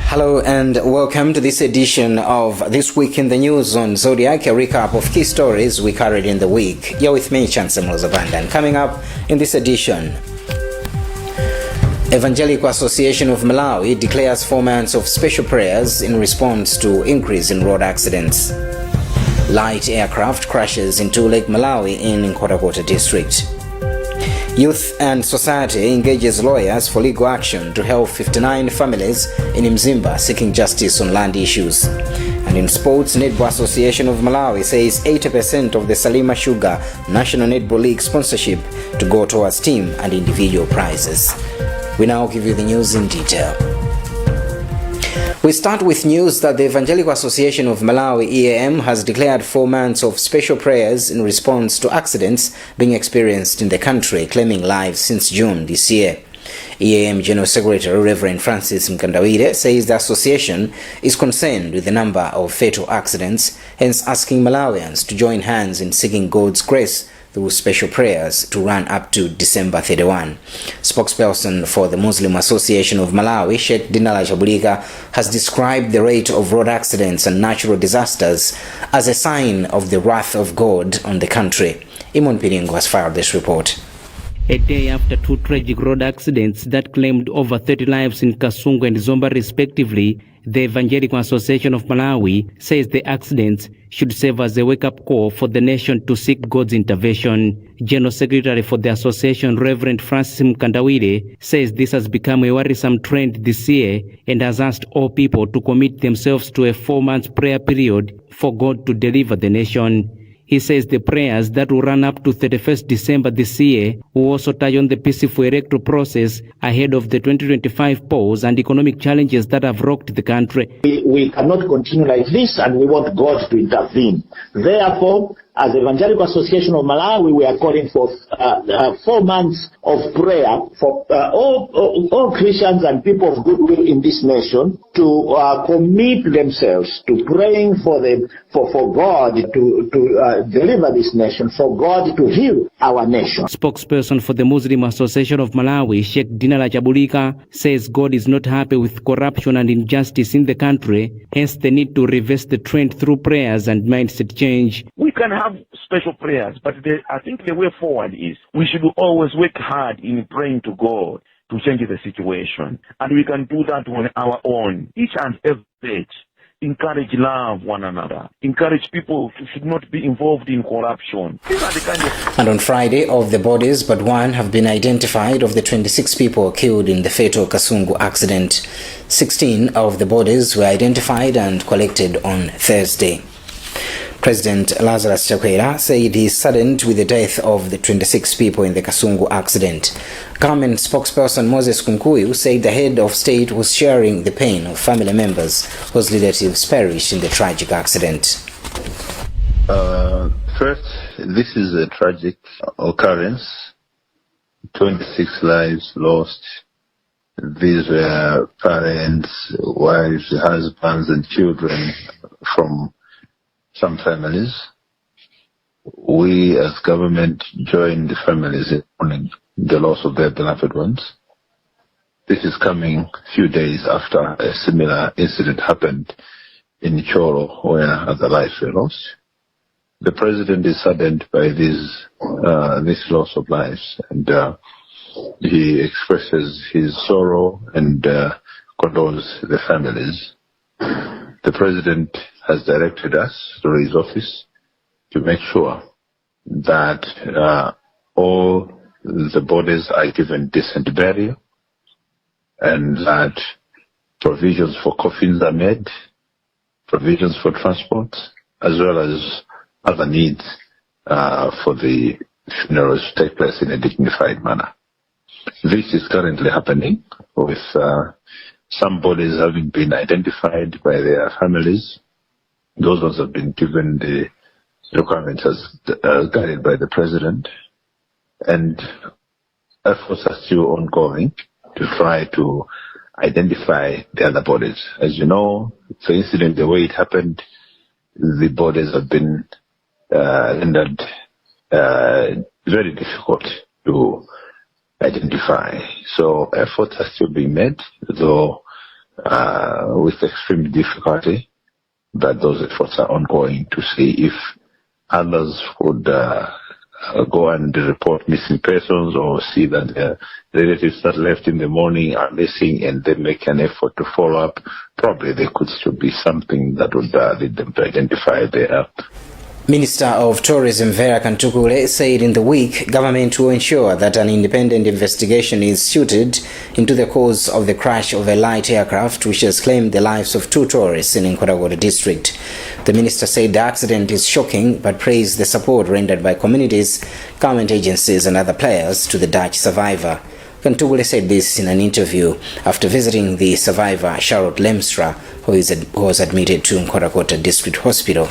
Hello and welcome to this edition of This Week in the News on Zodiac, a recap of key stories we carried in the week. You're with me, Chancellor Mlozabanda, and coming up in this edition, Evangelical Association of Malawi declares 4 months of special prayers in response to increase in road accidents. Light aircraft crashes into Lake Malawi in Nkhotakota district. Youth and Society engages lawyers for legal action to help 59 families in Mzimba seeking justice on land issues. And in sports, Netball Association of Malawi says 80% of the Salima Sugar National Netball League sponsorship to go towards team and individual prizes. We now give you the news in detail. We start with news that the Evangelical Association of Malawi EAM has declared 4 months of special prayers in response to accidents being experienced in the country, claiming lives since June this year. EAM General Secretary Reverend Francis Mkandawire says the association is concerned with the number of fatal accidents, hence asking Malawians to join hands in seeking God's grace through special prayers to run up to December 31. Spokesperson for the Muslim Association of Malawi, Sheikh Dinala Jabulika, has described the rate of road accidents and natural disasters as a sign of the wrath of God on the country. Imon Piringo has filed this report. A day after 2 tragic road accidents that claimed over 30 lives in Kasungu and Zomwe respectively, the Evangelical Association of Malawi says the accidents should serve as a wake-up call for the nation to seek God's intervention. General Secretary for the association, Reverend Francis Mkandawire, says this has become a worrisome trend this year and has asked all people to commit themselves to a 4-month prayer period for God to deliver the nation. He says the prayers that will run up to 31st December this year will also touch on the peaceful electoral process ahead of the 2025 polls and economic challenges that have rocked the country. We cannot continue like this, and we want God to intervene. Therefore, as Evangelical Association of Malawi, we are calling for 4 months of prayer for all Christians and people of goodwill in this nation to commit themselves to praying for God to deliver this nation, for God to heal our nation. Spokesperson for the Muslim Association of Malawi, Sheikh Dinala Jabulika, says God is not happy with corruption and injustice in the country, hence the need to reverse the trend through prayers and mindset change. We can have special prayers, but I think the way forward is we should always work hard in praying to God to change the situation. And we can do that on our own. Each and every page. Encourage love one another. Encourage people who should not be involved in corruption. These are the kind of... And on Friday, of the bodies but one have been identified of the 26 people killed in the fatal Kasungu accident. 16 of the bodies were identified and collected on Thursday. President Lazarus Chakwera said he is saddened with the death of the 26 people in the Kasungu accident. Government spokesperson Moses Kunkuyu said the head of state was sharing the pain of family members whose relatives perished in the tragic accident. First, this is a tragic occurrence. 26 lives lost. These were parents, wives, husbands, and children from some families. We as government join the families in mourning the loss of their beloved ones. This is coming a few days after a similar incident happened in Choro where other lives were lost. The president is saddened by this loss of lives, and he expresses his sorrow and condoles the families. The president has directed us through his office to make sure that all the bodies are given decent burial and that provisions for coffins are made, provisions for transport, as well as other needs for the funerals to take place in a dignified manner. This is currently happening with some bodies having been identified by their families. Those ones have been given the requirements as guided by the president, and efforts are still ongoing to try to identify the other bodies. As you know, the incident, the way it happened, the bodies have been rendered very difficult to identify. So efforts are still being made, though with extreme difficulty. But those efforts are ongoing to see if others would go and report missing persons or see that their relatives that left in the morning are missing and they make an effort to follow up. Probably there could still be something that would lead them to identify their. Minister of Tourism Vera Kantukule said in the week government will ensure that an independent investigation is suited into the cause of the crash of a light aircraft which has claimed the lives of 2 tourists in Nkhani district. The minister said the accident is shocking but praised the support rendered by communities, government agencies and other players to the Dutch survivor. Kantukule said this in an interview after visiting the survivor Charlotte Lemstra, who was admitted to Nkhani District Hospital.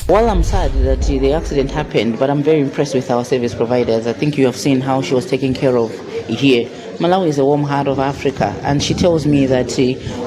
Well, I'm sad that the accident happened, but I'm very impressed with our service providers. I think you have seen how she was taken care of here. Malawi is a warm heart of Africa, and she tells me that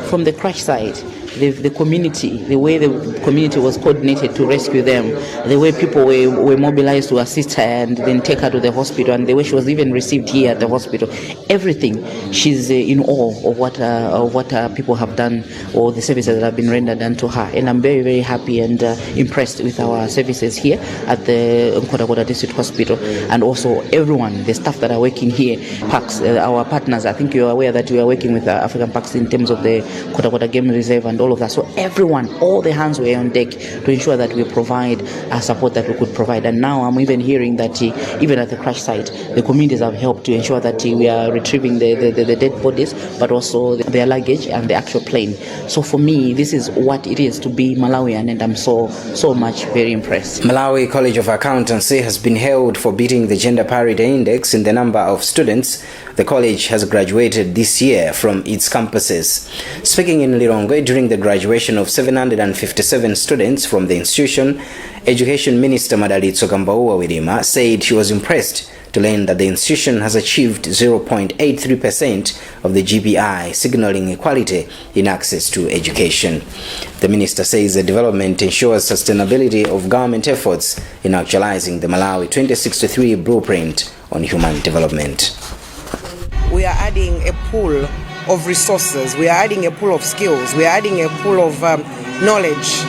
from the crash site, the community, the way the community was coordinated to rescue them, the way people were mobilized to assist her and then take her to the hospital, and the way she was even received here at the hospital, everything, she's in awe of what people have done, or the services that have been rendered unto her. And I'm very, very happy and impressed with our services here at the Nkhani District Hospital, and also everyone, the staff that are working here, parks, our partners. I think you are aware that we are working with African Parks in terms of the Nkhani Game Reserve and all of that. So everyone, all the hands were on deck to ensure that we provide support that we could provide. And now I'm even hearing that even at the crash site, the communities have helped to ensure that we are retrieving the dead bodies, but also their luggage and the actual plane. So for me, this is what it is to be Malawian, and I'm so much very impressed. Malawi College of Accountancy has been hailed for beating the gender parity index in the number of students the college has graduated this year from its campuses. Speaking in Lilongwe during the graduation of 757 students from the institution, Education Minister Madalitso Kambauwa Wirima said she was impressed to learn that the institution has achieved 0.83% of the GPI, signaling equality in access to education. The minister says the development ensures sustainability of government efforts in actualizing the Malawi 2063 blueprint on human development. We are adding a pool of resources, we are adding a pool of skills, we are adding a pool of knowledge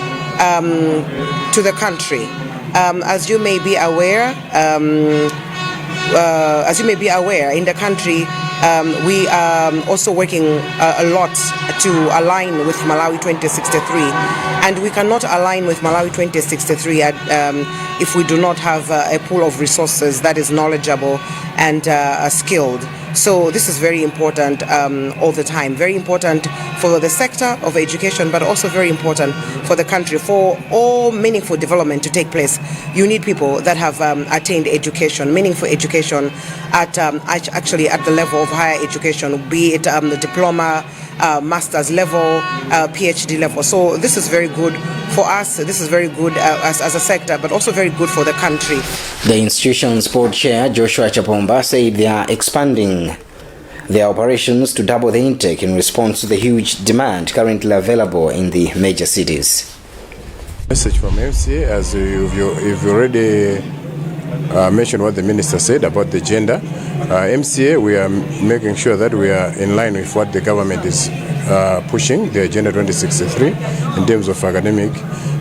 to the country. As you may be aware, in the country, we are also working a lot to align with Malawi 2063, and we cannot align with Malawi 2063 if we do not have a pool of resources that is knowledgeable and skilled. So this is very important all the time, very important for the sector of education, but also very important for the country. For all meaningful development to take place, you need people that have attained education, meaningful education actually at the level of higher education, be it the diploma, master's level, PhD level. So this is very good for us. This is very good as a sector, but also very good for the country. The institution's board chair, Joshua Chapomba, said they are expanding their operations to double the intake in response to the huge demand currently available in the major cities. Message from MCA, as you've already mentioned what the minister said about the gender. MCA, we are making sure that we are in line with what the government is pushing, the Agenda 2063, in terms of academic.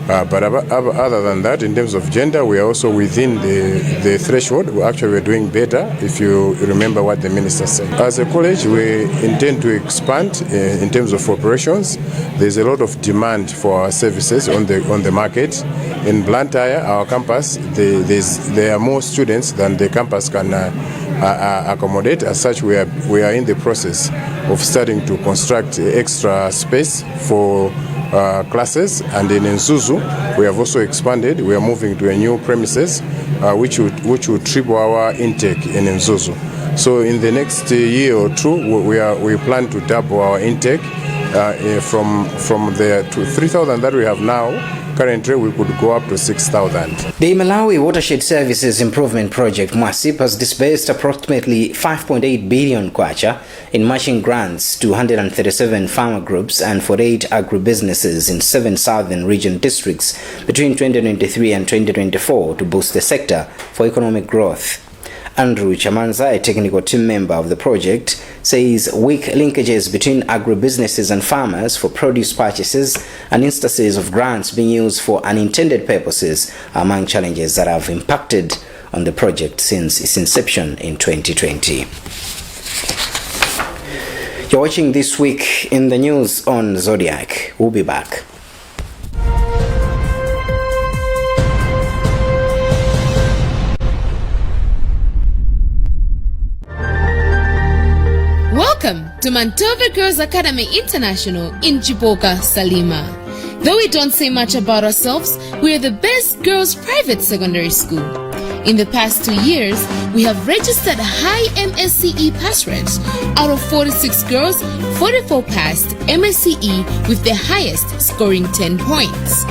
But other than that, in terms of gender, we are also within the threshold. We're doing better, if you remember what the minister said. As a college, we intend to expand in terms of operations. There's a lot of demand for our services on the market. In Blantyre, our campus, there are more students than the campus can accommodate. As such, we are in the process of starting to construct extra space for classes, and in Nzuzu we have also expanded. We are moving to a new premises which will triple our intake in Nzuzu. So in the next year or two we plan to double our intake from the 3,000 that we have now. Currently, we could go up to 6,000. The Malawi Watershed Services Improvement Project, MWASIP, has disbursed approximately 5.8 billion kwacha in matching grants to 137 farmer groups and 48 agribusinesses in 7 southern region districts between 2023 and 2024 to boost the sector for economic growth. Andrew Chamanza, a technical team member of the project, says weak linkages between agribusinesses and farmers for produce purchases and instances of grants being used for unintended purposes are among challenges that have impacted on the project since its inception in 2020. You're watching This Week in the News on Zodiac. We'll be back. Welcome to Mantova Girls Academy International in Chipoka, Salima. Though we don't say much about ourselves, we are the best girls' private secondary school. In the past 2 years, we have registered high MSCE pass rates. Out of 46 girls, 44 passed MSCE with the highest, scoring 10 points.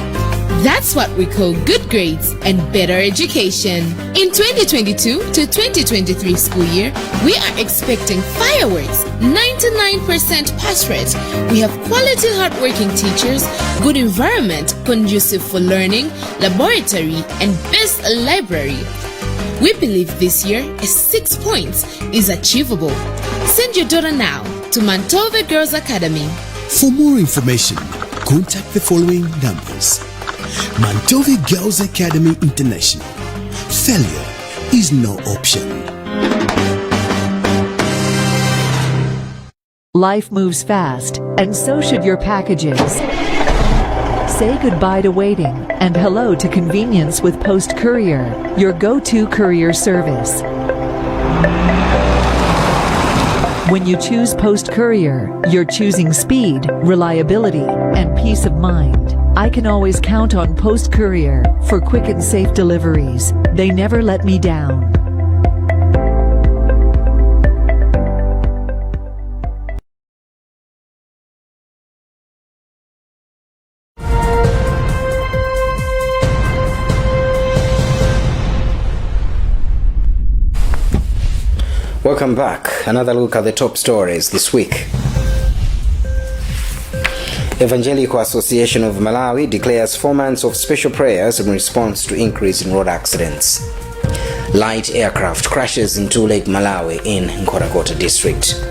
That's what we call good grades and better education. In 2022 to 2023 school year, we are expecting fireworks, 99% pass rate. We have quality hardworking teachers, good environment conducive for learning, laboratory, and best library. We believe this year a 6 points is achievable. Send your daughter now to Mantova Girls Academy. For more information, contact the following numbers. Mantova Girls Academy International. Failure is no option. Life moves fast, and so should your packages. Say goodbye to waiting and hello to convenience with Post Courier, your go-to courier service. When you choose Post Courier, you're choosing speed, reliability, and peace of mind. I can always count on Post Courier for quick and safe deliveries. They never let me down. Welcome back. Another look at the top stories this week. Evangelical Association of Malawi declares 4 months of special prayers in response to increase in road accidents. Light aircraft crashes into Lake Malawi in Nkhani district.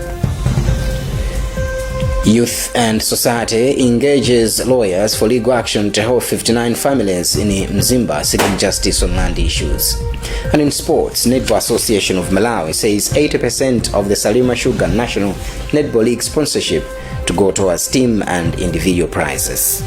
Youth and Society engages lawyers for legal action to help 59 families in Mzimba seeking justice on land issues. And in sports, Netball Association of Malawi says 80% of the Salima Sugar National Netball League sponsorship to go towards team and individual prizes.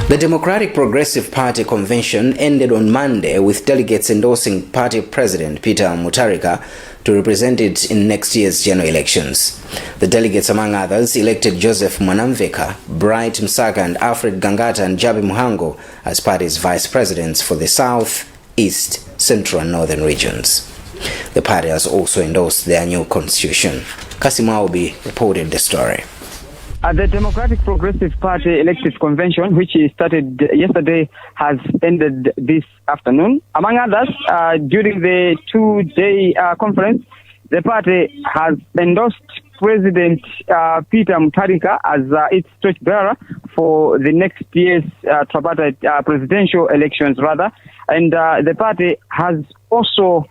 The Democratic Progressive Party convention ended on Monday with delegates endorsing party president Peter Mutharika to represent it in next year's general elections. The delegates, among others, elected Joseph Mwanamveka, Bright Msaka and Alfred Gangata and Jabi Muhango as party's vice presidents for the South, East, Central and Northern regions. The party has also endorsed their new constitution. Kasim Aubi reported the story. The Democratic Progressive Party elective convention, which started yesterday, has ended this afternoon. Among others, during the 2-day conference, the party has endorsed President Peter Mutharika as its torchbearer for the next year's tripartite presidential elections, and the party has also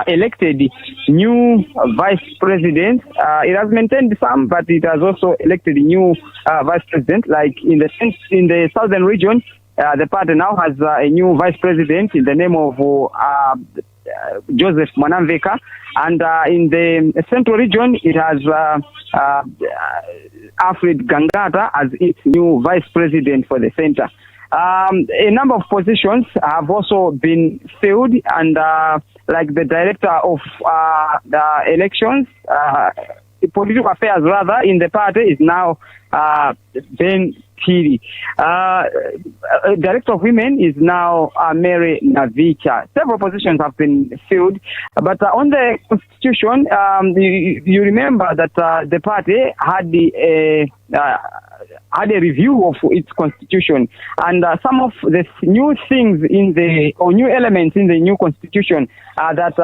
elected new vice president. It has maintained some, but it has also elected a new vice president. Like in the southern region, the party now has a new vice president in the name of Joseph Mwanamveka, and in the central region, it has Alfred Gangata as its new vice president for the center. A number of positions have also been filled, and like the director of the elections, political affairs in the party is now Ben Kiri. Director of Women is now Mary Navicha. Several positions have been filled, but on the constitution, you remember that the party had a review of its constitution, and some of the new things new elements in the new constitution are that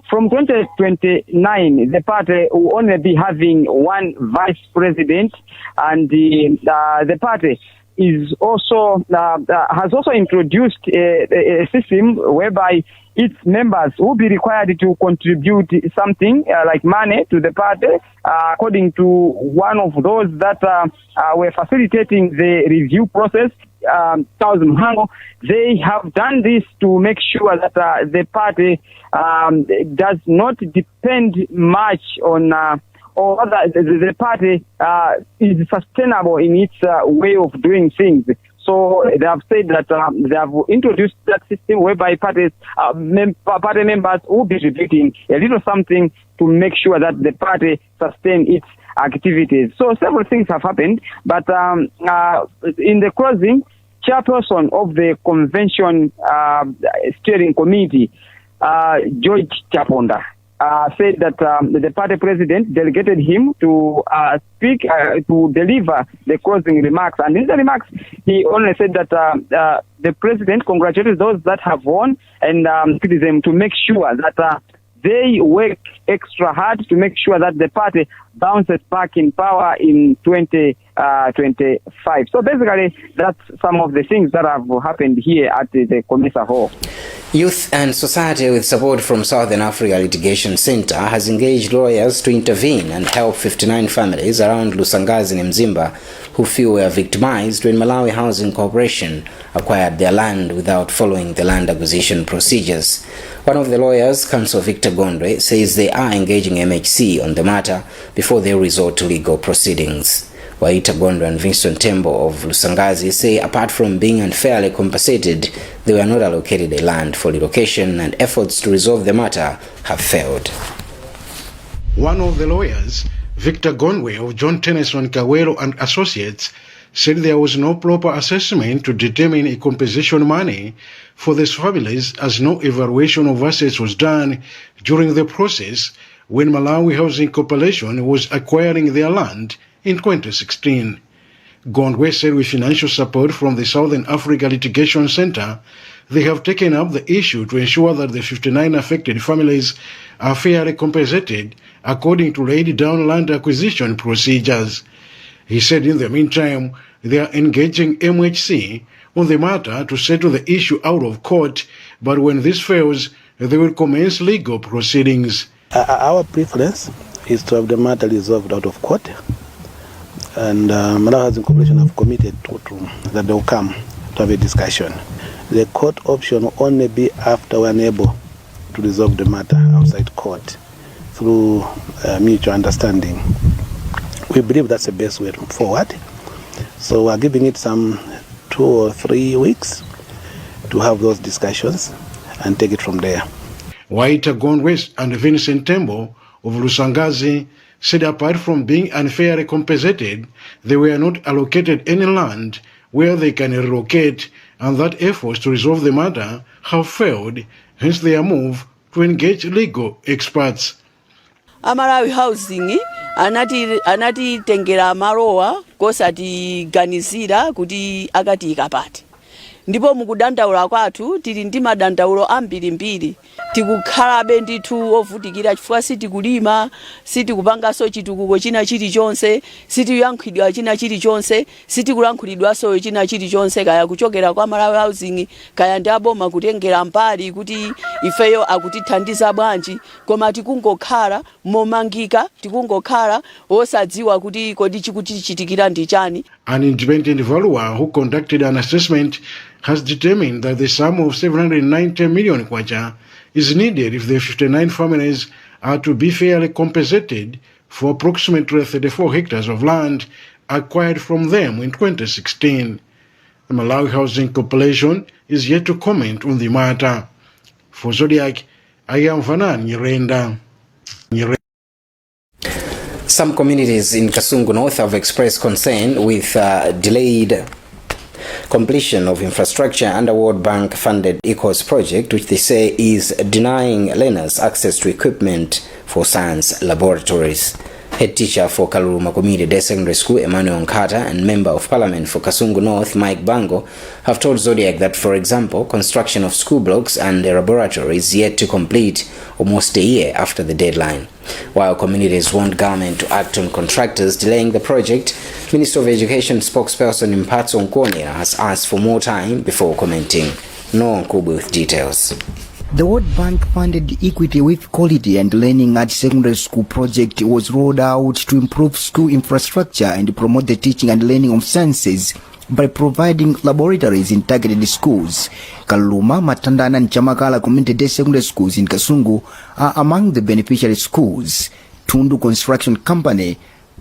from 2029 the party will only be having one vice president, and the party is also has also introduced a system whereby its members will be required to contribute something like money to the party, according to one of those that were facilitating the review process. Charles Mhango, they have done this to make sure that the party does not depend much on or rather the party is sustainable in its way of doing things. So they have said that they have introduced that system whereby party members will be contributing a little something to make sure that the party sustain its activities. So several things have happened, but in the closing, chairperson of the convention steering committee, George Chaponda, said that the party president delegated him to speak, to deliver the closing remarks. And in the remarks, he only said that the president congratulated those that have won and them to make sure that they work extra hard to make sure that the party bounces back in power in 2025. So basically, that's some of the things that have happened here at the Comesa Hall. Youth and Society, with support from Southern Africa Litigation Center, has engaged lawyers to intervene and help 59 families around Lusangazi and Mzimba who feel were victimized when Malawi Housing Corporation acquired their land without following the land acquisition procedures. One of the lawyers, Counsel Victor Gondwe, says they are engaging MHC on the matter before they resort to legal proceedings. Waita Gondwe and Vincent Tembo of Lusangazi say apart from being unfairly compensated, they were not allocated a land for relocation and efforts to resolve the matter have failed. One of the lawyers, Victor Gondwe of John Tennyson Kawelo and Associates, said there was no proper assessment to determine a compensation money for these families as no evaluation of assets was done during the process when Malawi Housing Corporation was acquiring their land in 2016. Gondwe said with financial support from the Southern Africa Litigation Center, they have taken up the issue to ensure that the 59 affected families are fairly compensated according to laid down land acquisition procedures. He said in the meantime, they are engaging MHC on the matter to settle the issue out of court, but when this fails, they will commence legal proceedings. Our preference is to have the matter resolved out of court, and Malawi Housing Corporation have committed that they will come to have a discussion. The court option will only be after we are able to resolve the matter outside court through mutual understanding. We believe that's the best way forward. So we're giving it some 2 or 3 weeks to have those discussions and take it from there. Waita Gondwe and Vincent Tembo of Lusangazi said apart from being unfairly compensated, they were not allocated any land where they can relocate, and that efforts to resolve the matter have failed, hence their move to engage legal experts. Malawi Housing anati tengera marowa kosati ganizira kuti akati ikapati. Ndipo mukudandaula kwathu tili ndi madandaulo ambirimbiri, tikukhalabe ndithu ovutikira chifukwa sitikulima, sitikupangaso chitukuko china chilichonse, sitiyankhidwa china chilichonse, sitikulankhulidwaso china chilichonse kaya kuchokera kwa Malawi Housing kaya ndi aboma kutengera mbali kuti ifeyo akutithandiza bwanji, koma tikungokhala momangika, tikungokhala osadziwa kuti kodi chikutichitikira ndi chani. An independent valuer who conducted an assessment has determined that the sum of 790 million kwacha is needed if the 59 families are to be fairly compensated for approximately 34 hectares of land acquired from them in 2016. The Malawi Housing Corporation is yet to comment on the matter. For Zodiac, I am Vanan Nyirenda. Some communities in Kasungu North have expressed concern with delayed completion of infrastructure under World Bank funded ECOS project, which they say is denying learners access to equipment for science laboratories. Head teacher for Kaluruma Community Day Secondary School, Emmanuel Nkhani, and Member of Parliament for Kasungu North, Mike Bango, have told Zodiac that, for example, construction of school blocks and a laboratory is yet to complete almost a year after the deadline. While communities want government to act on contractors delaying the project, Minister of Education spokesperson Mphatso Nkhani has asked for more time before commenting. No Nkubu with details. The World Bank funded Equity with Quality and Learning at Secondary School project was rolled out to improve school infrastructure and promote the teaching and learning of sciences by providing laboratories in targeted schools. Kaluma, Matandana and Chamakala Community Day Secondary Schools in Kasungu are among the beneficiary schools. Tundu Construction Company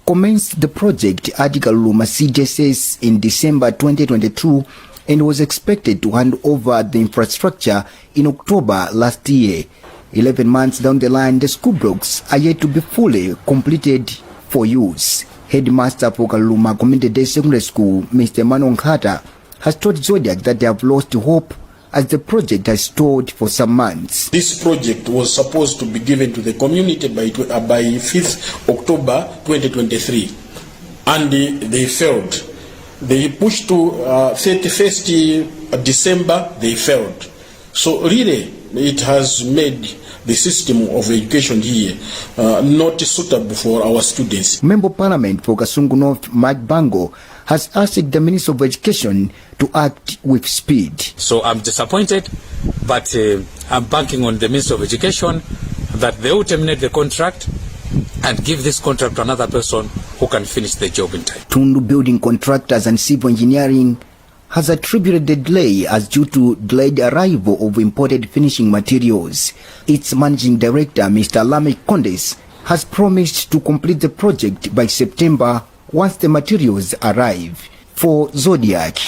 commenced the project at Kaluma CJSS in December 2022 and was expected to hand over the infrastructure in October last year. 11 months down the line, the school blocks are yet to be fully completed for use. Headmaster for Kaluma Community Day Secondary School, Mr. Emmanuel Nkhani, has told Zodiac that they have lost hope as the project has stalled for some months. This project was supposed to be given to the community by 5th October 2023, and they failed. They pushed to 31st December, they failed. So really, it has made the system of education here not suitable for our students. Member of Parliament for Kasungu North, Mike Bango, has asked the Minister of Education to act with speed. So I'm disappointed, but I'm banking on the Minister of Education that they will terminate the contract and give this contract to another person who can finish the job in time. Tundu Building Contractors and Civil Engineering has attributed the delay as due to delayed arrival of imported finishing materials. Its managing director, Mr. Lamek Kondes, has promised to complete the project by September once the materials arrive. For Zodiac,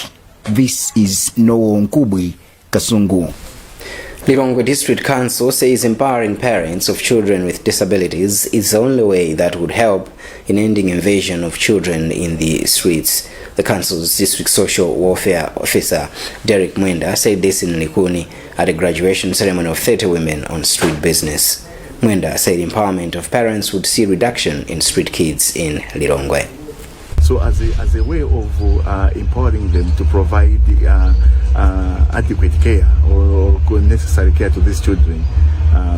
this is Noah Nkubwi, Kasungu. Lilongwe District Council says empowering parents of children with disabilities is the only way that would help in ending invasion of children in the streets. The council's district social welfare officer, Derek Mwenda, said this in Nkhani at a graduation ceremony of 30 women on street business. Mwenda said empowerment of parents would see reduction in street kids in Lilongwe. So as a way of empowering them to provide adequate care or necessary care to these children,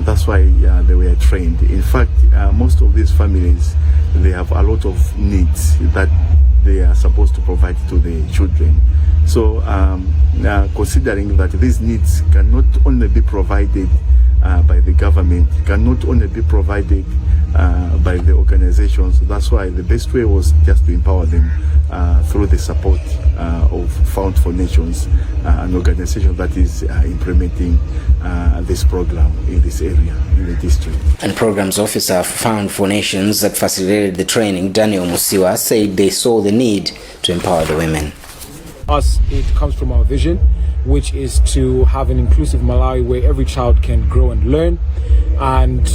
that's why they were trained. In fact, most of these families, they have a lot of needs that they are supposed to provide to the children. So considering that these needs cannot only be provided by the government, cannot only be provided by the organizations, that's why the best way was just to empower them through the support of Found for Nations, an organization that is implementing this program in this area, in the district. And Programs Officer for Found for Nations that facilitated the training, Daniel Musiwa, said they saw the need to empower the women. Us, it comes from our vision, which is to have an inclusive Malawi where every child can grow and learn. And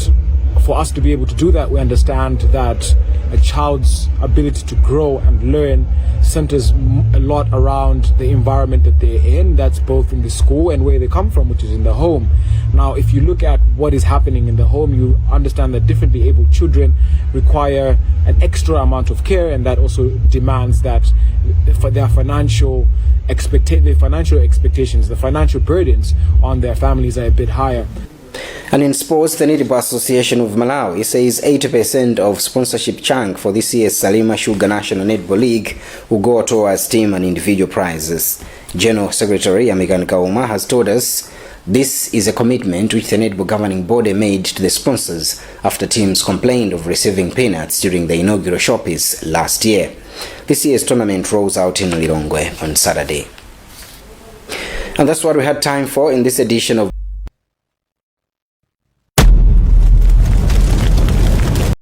for us to be able to do that, we understand that a child's ability to grow and learn centers a lot around the environment that they're in. That's both in the school and where they come from, which is in the home. Now, if you look at what is happening in the home, you understand that differently abled children require an extra amount of care, and that also demands that for their financial expectations, the financial burdens on their families are a bit higher. And in sports, the Netball Association of Malawi says 80% of sponsorship chunk for this year's Salima Sugar National Netball League will go towards team and individual prizes. General Secretary Amikan Kauma has told us this is a commitment which the Netball governing body made to the sponsors after teams complained of receiving peanuts during the inaugural showpiece last year. This year's tournament rolls out in Lilongwe on Saturday. And that's what we had time for in this edition of